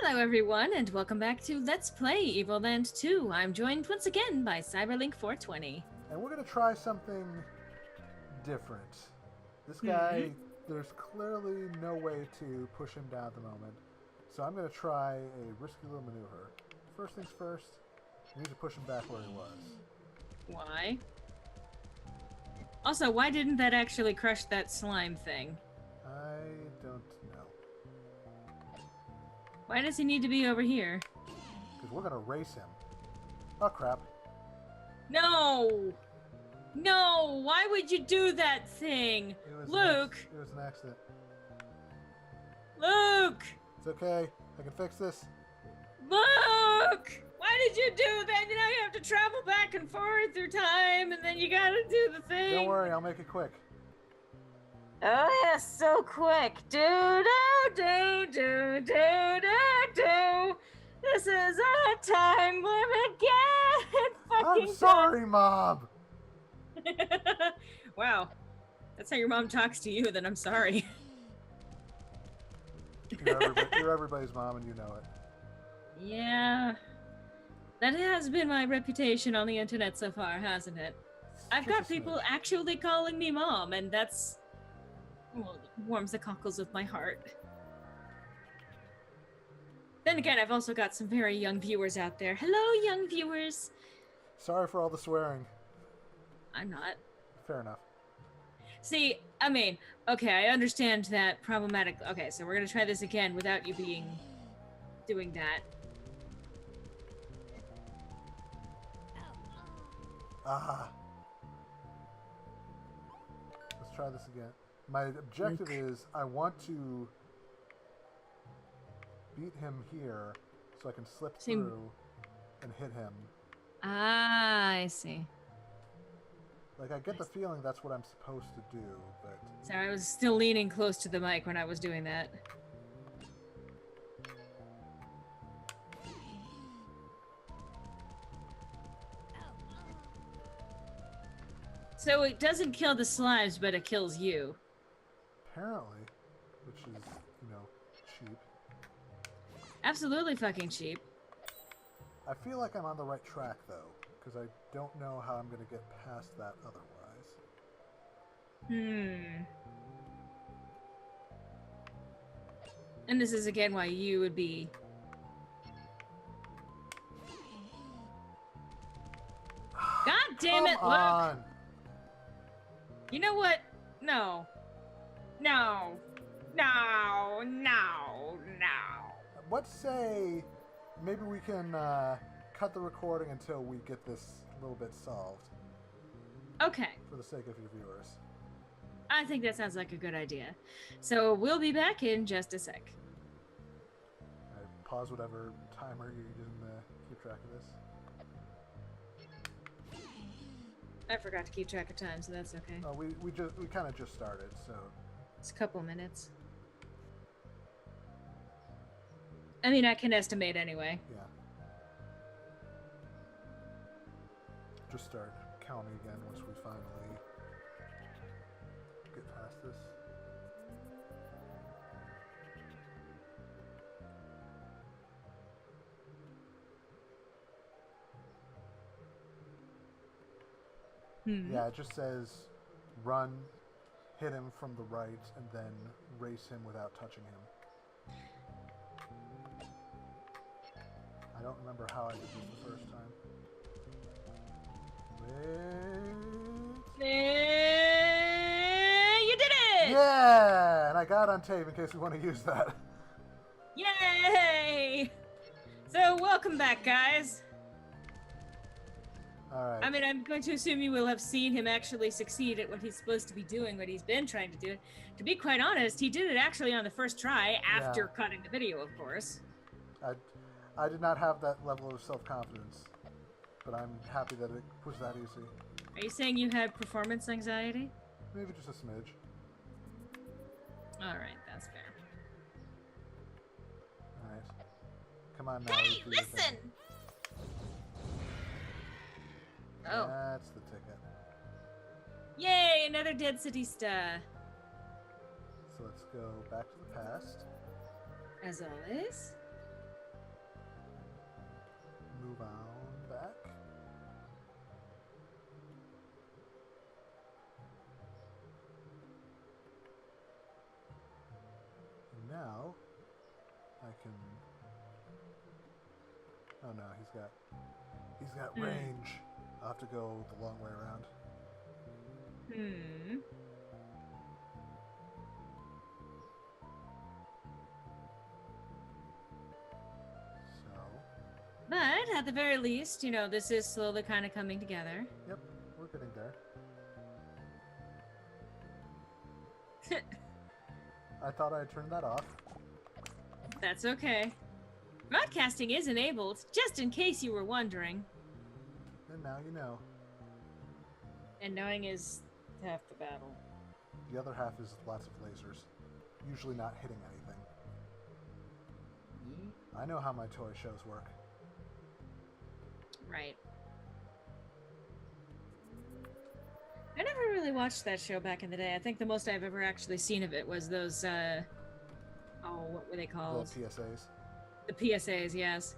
Hello everyone, and welcome back to Let's Play Evoland 2. I'm joined once again by Cyberlink 420. And we're going to try something different. This guy, there's clearly no way to push him down at the moment. So I'm going to try a risky little maneuver. First things first, we need to push him back where he was. Why? Also, why didn't that actually crush that slime thing? I don't know. Why does he need to be over here? Because we're going to race him. Oh, crap. No! No! Why would you do that thing? Luke! It was an accident. Luke! It's okay. I can fix this. Luke! Why did you do that? Now you have to travel back and forth through time, and then you gotta do the thing. Don't worry, I'll make it quick. Oh yeah, so quick. Do do do do do do do. This is a time limit. I'm sorry, Mom! Wow. That's how your mom talks to you, then I'm sorry. You're everybody's mom and you know it. Yeah. That has been my reputation on the internet so far, hasn't it? I've got people actually calling me mom, and that's... well, it warms the cockles of my heart. Then again, I've also got some very young viewers out there. Hello, young viewers! Sorry for all the swearing. I'm not. Fair enough. See, I mean, okay, I understand that problematic... Okay, so we're gonna try this again without you doing that. Ah. Let's try this again. My objective is I want to beat him here so I can slip through and hit him. Ah, I see. Like, I get the feeling that's what I'm supposed to do, but... Sorry, I was still leaning close to the mic when I was doing that. So it doesn't kill the slimes, but it kills you. Apparently. Which is, you know, cheap. Absolutely fucking cheap. I feel like I'm on the right track, though, because I don't know how I'm going to get past that otherwise. And this is again why you would be... God damn it, Come look! on! You know what? No. No. No. No. No. Let's say maybe we can cut the recording until we get this a little bit solved. Okay. For the sake of your viewers. I think that sounds like a good idea. So we'll be back in just a sec. Pause whatever timer you're using to keep track of this. I forgot to keep track of time, so that's okay. Oh, we kind of just started, so It's a couple minutes. I mean, I can estimate anyway. yeah. Just start counting again once we finally get past this. Yeah, it just says run, hit him from the right, and then race him without touching him. I don't remember how I did this the first time. You did it! Yeah! And I got it on tape in case we want to use that. Yay! So, welcome back, guys. Alright. I mean, I'm going to assume you will have seen him actually succeed at what he's supposed to be doing, what he's been trying to do. To be quite honest, he did it actually on the first try, after cutting the video, of course. I did not have that level of self-confidence, but I'm happy that it was that easy. Are you saying you had performance anxiety? Maybe just a smidge. Alright, that's fair. Alright. Come on now. Hey, listen! Oh. That's the ticket. Yay, another Dead City star. So let's go back to the past. As always. move on back. And now I can. Oh no, he's got range. I'll have to go the long way around. So. But at the very least, you know, this is slowly kind of coming together. Yep, we're getting there. I thought I had turned that off. That's okay. Broadcasting is enabled, just in case you were wondering. And now you know. And knowing is half the battle. The other half is lots of lasers. Usually not hitting anything. I know how my toy shows work. Right. I never really watched that show back in the day. I think the most I've ever actually seen of it was those, what were they called? The PSAs. The PSAs, yes.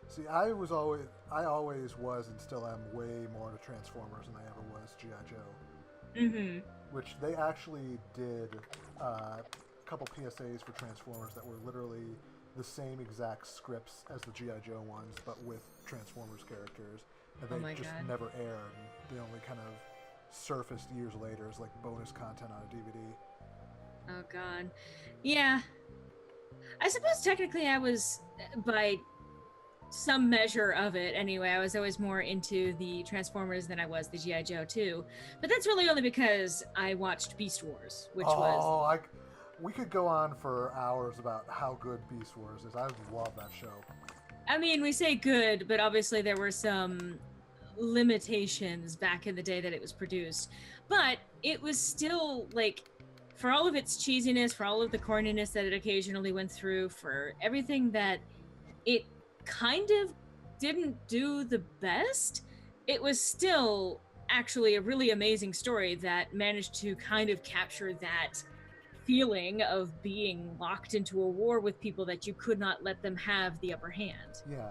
See, I always was and still am way more into Transformers than I ever was G.I. Joe. Mm-hmm. Which they actually did a couple PSAs for Transformers that were literally the same exact scripts as the G.I. Joe ones, but with Transformers characters. And they just never aired. They only kind of surfaced years later as like bonus content on a DVD. Oh god. Yeah. I suppose technically I was, by some measure of it anyway, I was always more into the Transformers than I was the G.I. Joe too. But that's really only because I watched Beast Wars, which was... we could go on for hours about how good Beast Wars is. I love that show. I mean, we say good, but obviously there were some limitations back in the day that it was produced. But it was still, like, for all of its cheesiness, for all of the corniness that it occasionally went through, for everything that it kind of didn't do the best, it was still actually a really amazing story that managed to kind of capture that feeling of being locked into a war with people that you could not let them have the upper hand. Yeah.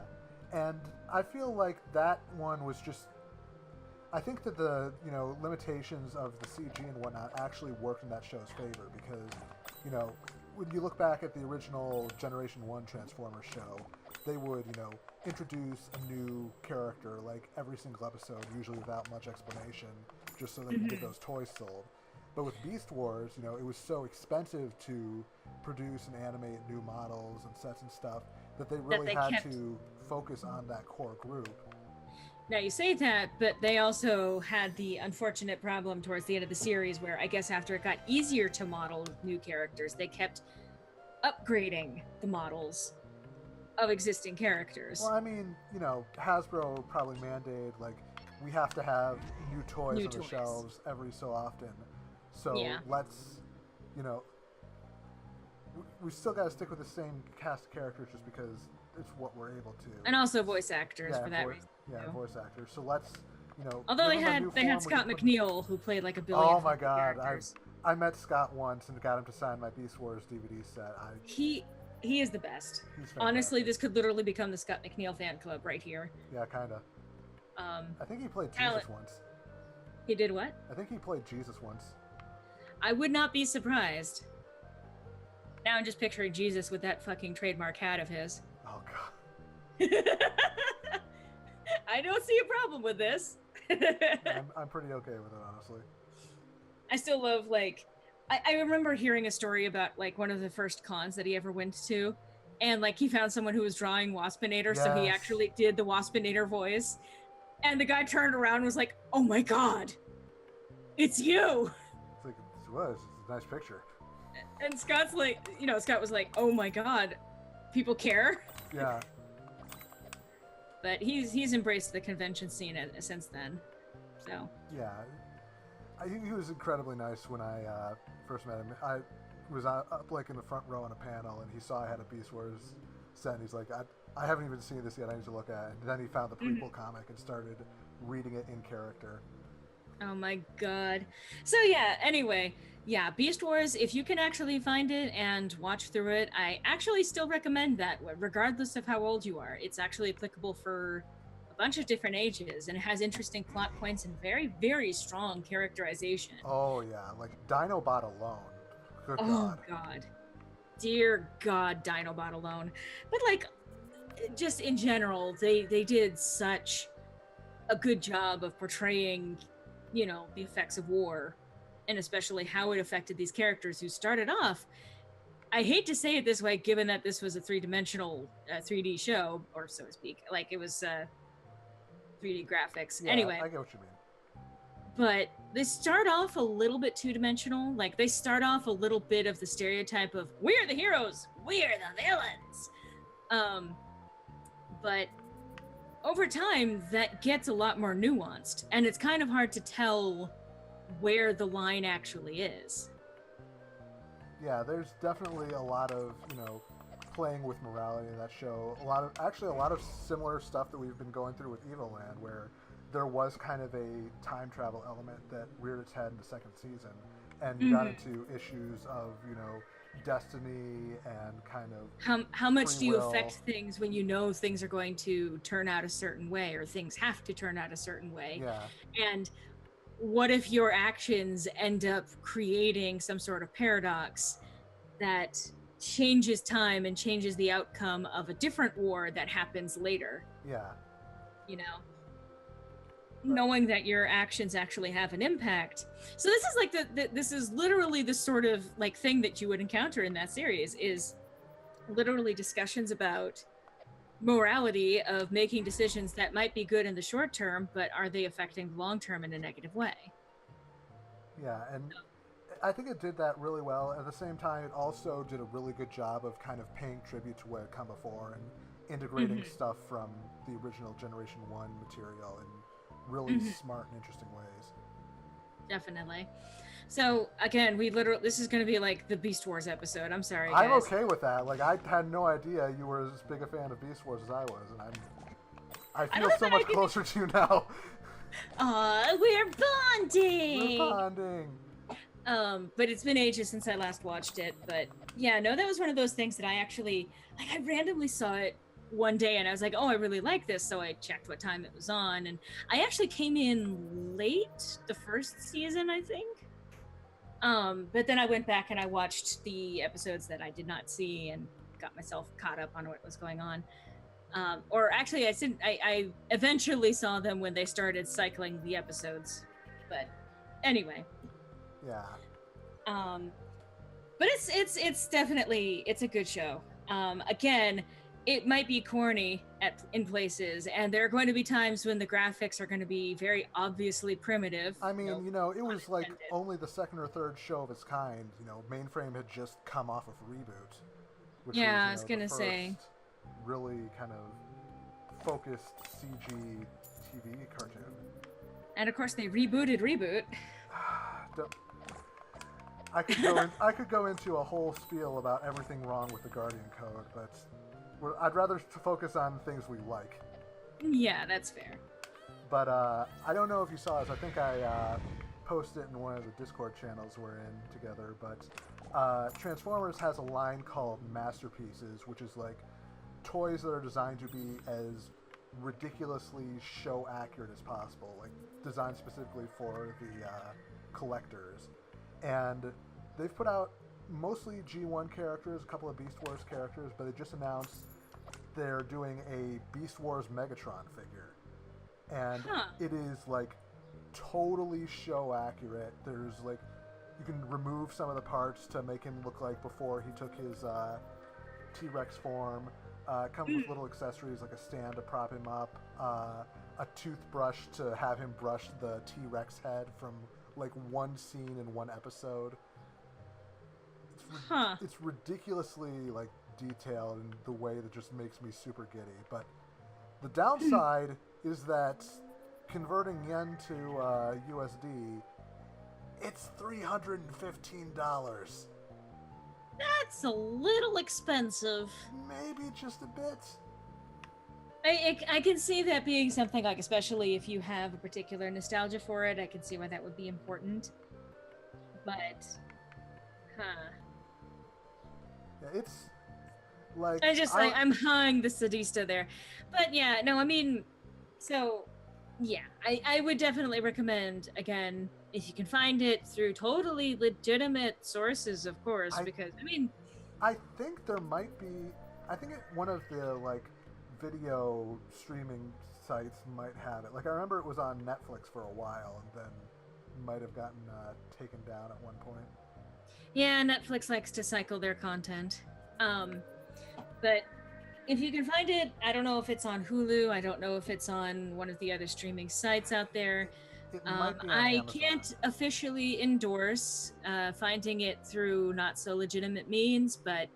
And I feel like that one was just... I think that the, limitations of the CG and whatnot actually worked in that show's favor because, when you look back at the original Generation 1 Transformers show, they would, introduce a new character like every single episode, usually without much explanation, just so they could get those toys sold. But with Beast Wars, it was so expensive to produce and animate new models and sets and stuff that they really had to focus on that core group. Now you say that, but they also had the unfortunate problem towards the end of the series where I guess after it got easier to model new characters, they kept upgrading the models of existing characters. Well, I mean, Hasbro probably mandated, like, we have to have new toys on the shelves every so often. So let's, we still got to stick with the same cast of characters just because it's what we're able to. And also voice actors for that reason. Yeah, voice actors. So let's, Although they had Scott McNeil who played like a billion. Oh my god, characters. I met Scott once and got him to sign my Beast Wars DVD set. He is the best. Honestly, this could literally become the Scott McNeil fan club right here. Yeah, kind of. I think he played talent. Jesus once. He did what? I think he played Jesus once. I would not be surprised. Now I'm just picturing Jesus with that fucking trademark hat of his. Oh god. I don't see a problem with this. I'm pretty okay with it, honestly. I still love, like, I remember hearing a story about, like, one of the first cons that he ever went to, and, like, he found someone who was drawing Waspinator, so he actually did the Waspinator voice, and the guy turned around and was like, oh my god, it's you! It's like, it's a nice picture. And Scott's like, Scott was like, oh my god, people care? Yeah. But he's embraced the convention scene since then, so. Yeah. He was incredibly nice when I first met him. I was up like in the front row on a panel, and he saw I had a Beast Wars set, and he's like, I haven't even seen this yet, I need to look at it. And then he found the prequel comic and started reading it in character. Oh my god. So yeah, anyway, yeah, Beast Wars, if you can actually find it and watch through it, I actually still recommend that, regardless of how old you are. It's actually applicable for bunch of different ages, and it has interesting plot points and very, very strong characterization. Oh yeah, like Dinobot alone. Good Oh God. God, dear God, Dinobot alone. But like, just in general, they did such a good job of portraying, you know, the effects of war, and especially how it affected these characters who started off. I hate to say it this way, given that this was a three-dimensional 3D show, or so to speak. Like, it was 3D graphics. Yeah, Anyway, I get what you mean. but they start off a little bit two-dimensional. Like, they start off a little bit of the stereotype of, we're the heroes, we're the villains. But over time, that gets a lot more nuanced, and it's kind of hard to tell where the line actually is. Yeah, there's definitely a lot of, you know, playing with morality in that show. A lot of similar stuff that we've been going through with Evoland, where there was kind of a time travel element that reared its head in the second season, and you got into issues of, you know, destiny and kind of how much do you will. affect things when you know things are going to turn out a certain way, or things have to turn out a certain way? Yeah. And what if your actions end up creating some sort of paradox that changes time and changes the outcome of a different war that happens later? Yeah. You know, knowing that your actions actually have an impact. So this is like this is literally the sort of like thing that you would encounter in that series, is literally discussions about morality of making decisions that might be good in the short term, but are they affecting the long term in a negative way? Yeah, and I think it did that really well. At the same time, it also did a really good job of kind of paying tribute to what had come before and integrating stuff from the original Generation 1 material in really smart and interesting ways. Definitely. So again, this is going to be like the Beast Wars episode. I'm sorry, I'm guys. okay with that. Like, I had no idea you were as big a fan of Beast Wars as I was, and I feel so much closer to you now. We're bonding. We're bonding. But it's been ages since I last watched it. But yeah, no, that was one of those things that I actually, like, I randomly saw it one day and I was like, oh, I really like this. So I checked what time it was on, and I actually came in late the first season, I think. But then I went back and I watched the episodes that I did not see and got myself caught up on what was going on. Or actually, I eventually saw them when they started cycling the episodes. But anyway. Yeah. But it's definitely, it's a good show. Again, it might be corny in places, and there are going to be times when the graphics are going to be very obviously primitive. I mean, you know, it was like unintended. only the second or third show of its kind. You know, Mainframe had just come off of Reboot. Which Yeah, I was was gonna say. really kind of focused CG TV cartoon. And of course, they rebooted Reboot. I could go into a whole spiel about everything wrong with the Guardian Code, but I'd rather focus on things we like. Yeah, that's fair. But I don't know if you saw this. I think I posted it in one of the Discord channels we're in together. But Transformers has a line called Masterpieces, which is like toys that are designed to be as ridiculously show accurate as possible, like designed specifically for the collectors. And they've put out mostly G1 characters, a couple of Beast Wars characters, but they just announced they're doing a Beast Wars Megatron figure. And it is like totally show accurate. There's like, you can remove some of the parts to make him look like before he took his T-Rex form. It comes with little accessories like a stand to prop him up, a toothbrush to have him brush the T-Rex head from like one scene in one episode. It's ridiculously like detailed in the way that just makes me super giddy. But the downside is that converting yen to USD, it's $315. That's a little expensive. Maybe just a bit. I can see that being something like, especially if you have a particular nostalgia for it, I can see why that would be important. But, Yeah, it's like I'm hung the sadista there. But yeah, no, I mean, So, yeah, I would definitely recommend, again, if you can find it through totally legitimate sources, of course, because, I mean, I think there might be. I think one of the like video streaming sites might have it. Like I remember it was on Netflix for a while, and then might have gotten taken down at one point. yeah, Netflix likes to cycle their content. But if you can find it, I don't know if it's on Hulu. I don't know if it's on one of the other streaming sites out there. It might be on I Amazon. can't officially endorse finding it through not so legitimate means, but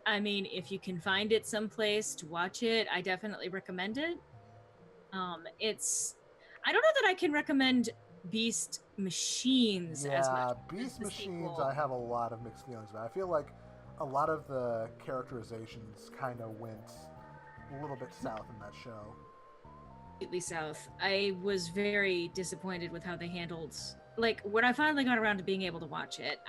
I mean, if you can find it someplace to watch it, I definitely recommend it. It's, I don't know that I can recommend Beast Machines as much. Beast the Machines, sequel. I have a lot of mixed feelings about. I feel like a lot of the characterizations kind of went a little bit south in that show. Completely south. I was very disappointed with how they handled. Like when I finally got around to being able to watch it,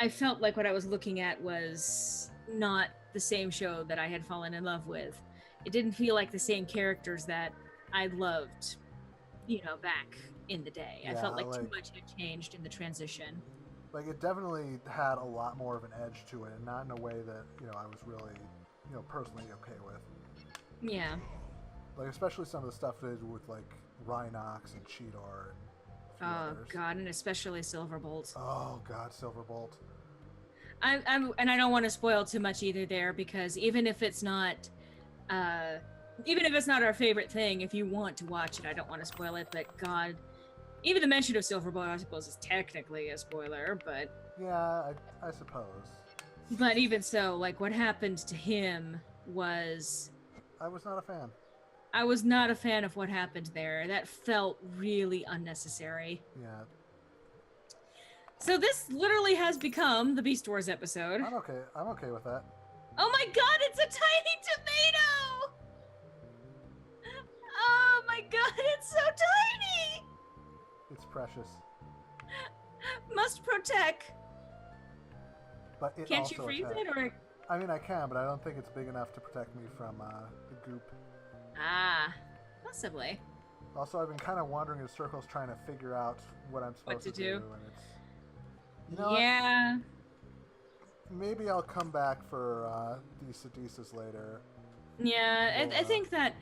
I felt like what I was looking at was not the same show that I had fallen in love with. It didn't feel like the same characters that I loved, back in the day. I felt like too much had changed in the transition. Like it definitely had a lot more of an edge to it, and not in a way that I was really personally okay with. Yeah. Like especially some of the stuff they did with like Rhinox and Cheetor and a few others. God, and especially Silverbolt. Oh God, Silverbolt. And I don't want to spoil too much either there, because even if it's not our favorite thing, if you want to watch it, I don't want to spoil it, but God, even the mention of Silverbolt, I suppose, is technically a spoiler, but yeah, I suppose. But even so, like what happened to him was, I was not a fan. I was not a fan of what happened there. That felt really unnecessary. Yeah. So this literally has become the Beast Wars episode. I'm okay with that. Oh my God, it's a tiny tomato! Oh my God, it's so tiny! It's precious. Must protect. But it Can't also you freeze attacks. it, or? I mean, I can, but I don't think it's big enough to protect me from the goop. Ah, possibly. Also, I've been kind of wandering in circles trying to figure out what I'm supposed to to do. And it's, yeah. Maybe I'll come back for these Sadistas later. Yeah, I think that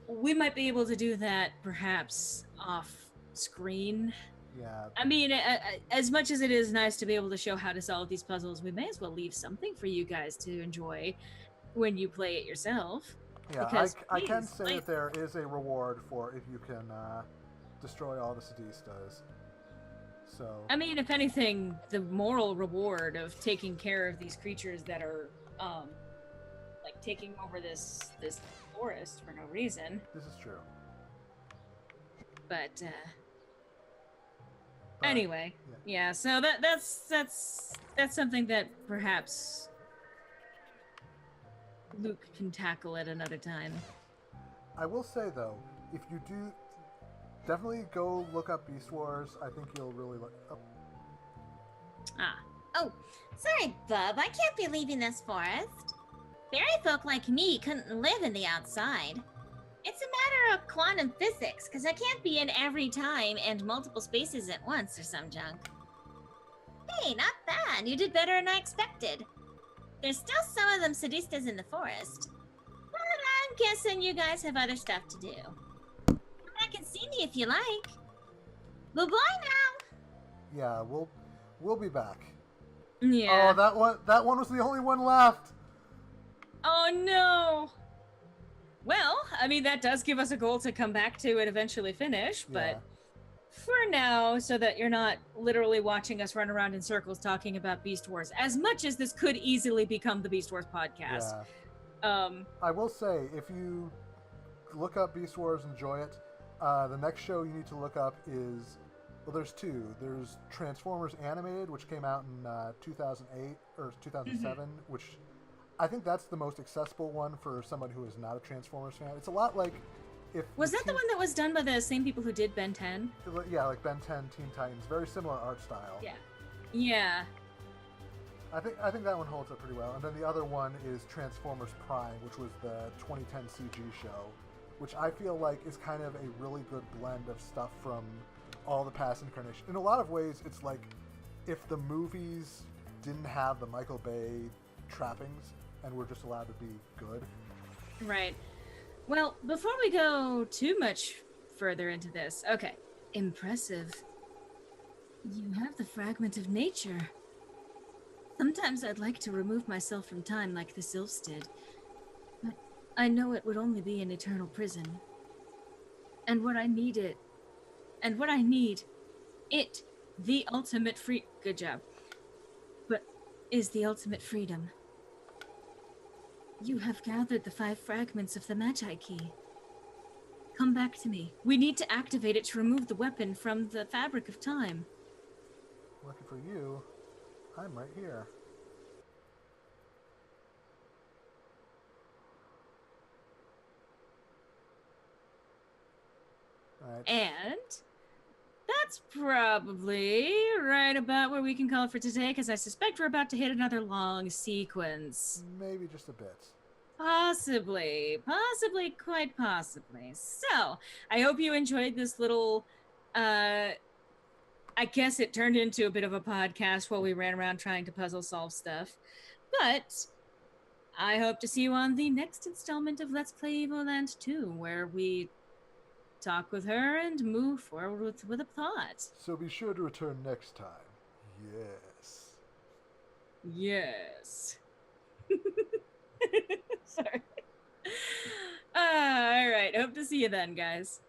we might be able to do that perhaps off screen. Yeah. I mean, as much as it is nice to be able to show how to solve these puzzles, we may as well leave something for you guys to enjoy when you play it yourself. Yeah, because, I can say that there is a reward for if you can destroy all the Sadistas. So. I mean, if anything, the moral reward of taking care of these creatures that are, like taking over this forest for no reason. This is true. But anyway, yeah. So that's something that perhaps Luke can tackle at another time. I will say though, if you do, definitely go look up Beast Wars. I think you'll really look up. Oh, sorry, Bub. I can't be leaving this forest. Fairy folk like me couldn't live in the outside. It's a matter of quantum physics, because I can't be in every time and multiple spaces at once or some junk. Hey, not bad. You did better than I expected. There's still some of them Sadistas in the forest. But I'm guessing you guys have other stuff to do. Come back and see me if you like. Bye-bye now. Yeah, we'll be back. Yeah. Oh, that one was the only one left. Oh no. Well, I mean, that does give us a goal to come back to and eventually finish, but for now, so that you're not literally watching us run around in circles talking about Beast Wars, as much as this could easily become the Beast Wars podcast. Yeah. I will say, if you look up Beast Wars, enjoy it, the next show you need to look up is, well, there's two. There's Transformers Animated, which came out in 2008 or 2007, which I think that's the most accessible one for someone who is not a Transformers fan. It's a lot like if... Was that the one that was done by the same people who did Ben 10? Yeah, like Ben 10, Teen Titans. Very similar art style. Yeah. Yeah. I think that one holds up pretty well. And then the other one is Transformers Prime, which was the 2010 CG show. which I feel like is kind of a really good blend of stuff from all the past incarnations. In a lot of ways, it's like if the movies didn't have the Michael Bay trappings and were just allowed to be good. Right. Well, before we go too much further into this, okay, impressive. You have the fragment of nature. Sometimes I'd like to remove myself from time like the sylphs did, but I know it would only be an eternal prison. And what I need, the ultimate good job, but is the ultimate freedom. You have gathered the 5 fragments of the Magi Key. Come back to me. We need to activate it to remove the weapon from the fabric of time. Lucky for you, I'm right here. All right. And that's probably right about where we can call it for today, because I suspect we're about to hit another long sequence. Maybe just a bit. Possibly, quite possibly. So, I hope you enjoyed this little, I guess it turned into a bit of a podcast while we ran around trying to puzzle solve stuff. But I hope to see you on the next installment of Let's Play Evoland 2, where we talk with her and move forward with a plot. So be sure to return next time. Yes. Yes. Sorry. All right. Hope to see you then, guys.